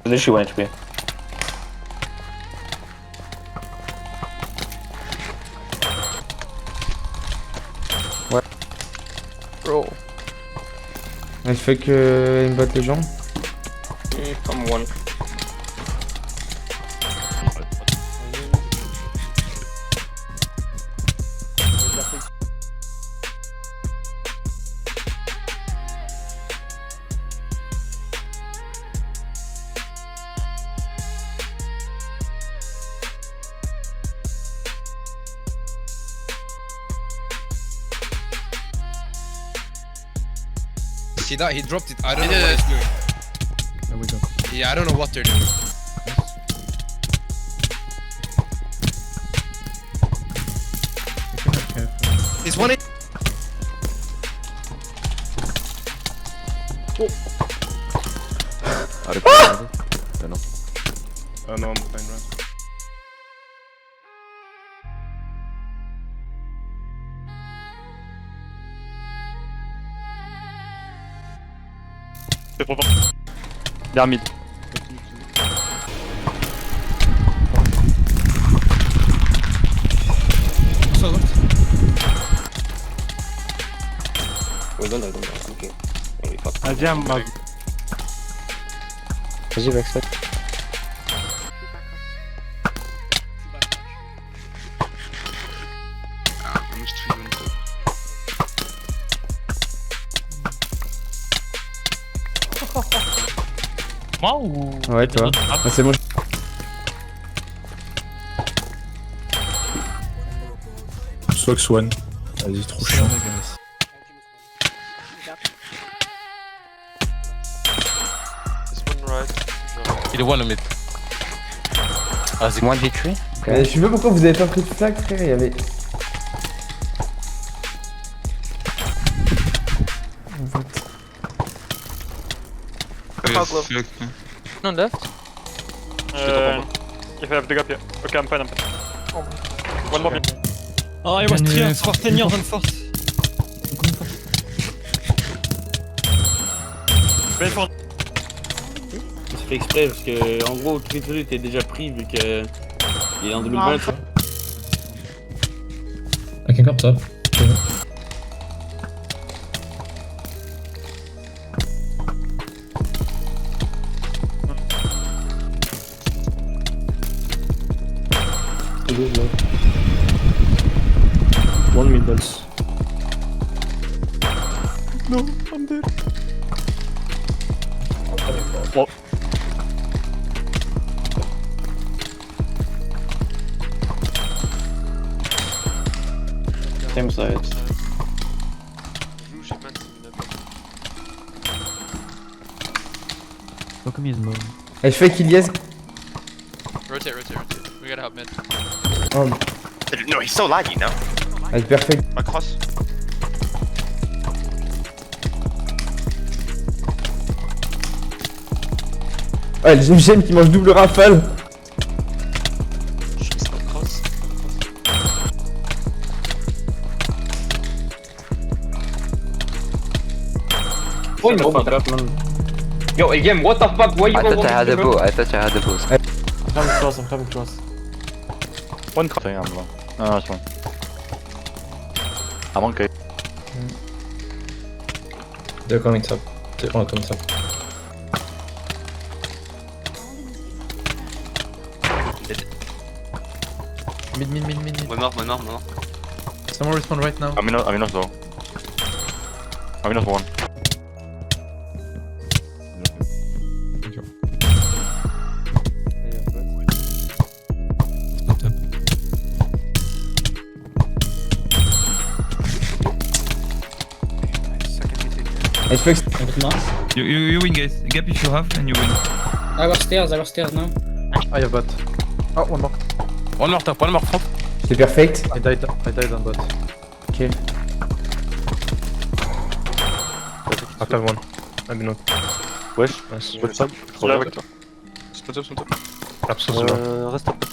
Literally 1 HP. Bro. Elle fait que une botte les gens. I'm one. See that? He dropped it. I don't know what he's doing. There we go. Yeah, I don't know what they're doing. If you're not careful. He's one. No, I'm behind run. Derrière mid. So what? We don't die. Okay. Holy fuck. Ah viens, moi. Vas-y, backside. Moi ou. Ouais, toi. Ah, c'est bon. Sox one. Vas-y, trop chiant. Il est one mid. Ah, c'est moins de détruit. Je sais pas pourquoi vous avez pas pris de flag, frère. Il y avait. No left. If I have the gap, yeah. Okay, I'm fine. One more mid. Oh, I was 3 hours for 10 years and forth. Ben for. C'est fait exprès parce que en gros Triple était déjà pris vu que il est en 2020. I can come top. One middles. No, I'm dead. Oh. Same side. Look at me, is low. Elle fait qu'Ilias. Rotate. We gotta help mid. Oh, No, he's so laggy now. elle est perfect. My cross. Ouais, le GMGM qui mange double rafale. Oh, yo, again, what the fuck? Why you I thought I had a bow. I thought I had a bow. I'm coming close. One cross. I'm low. No, it's one. I'm okay. They're coming top. They're all coming top. Mid. One more. Someone respawn right now. I'm in though. I'm in one. Elle fait. You win, guys. Gap if you have, and you win. I was stairs now. I have bot. Oh, one more. One more top, one more front. C'est perfect. I died on bot. Ok. I have one. I'm not. Wesh. Nice. What's top? Je reviens avec toi. Spawn top. Reste top.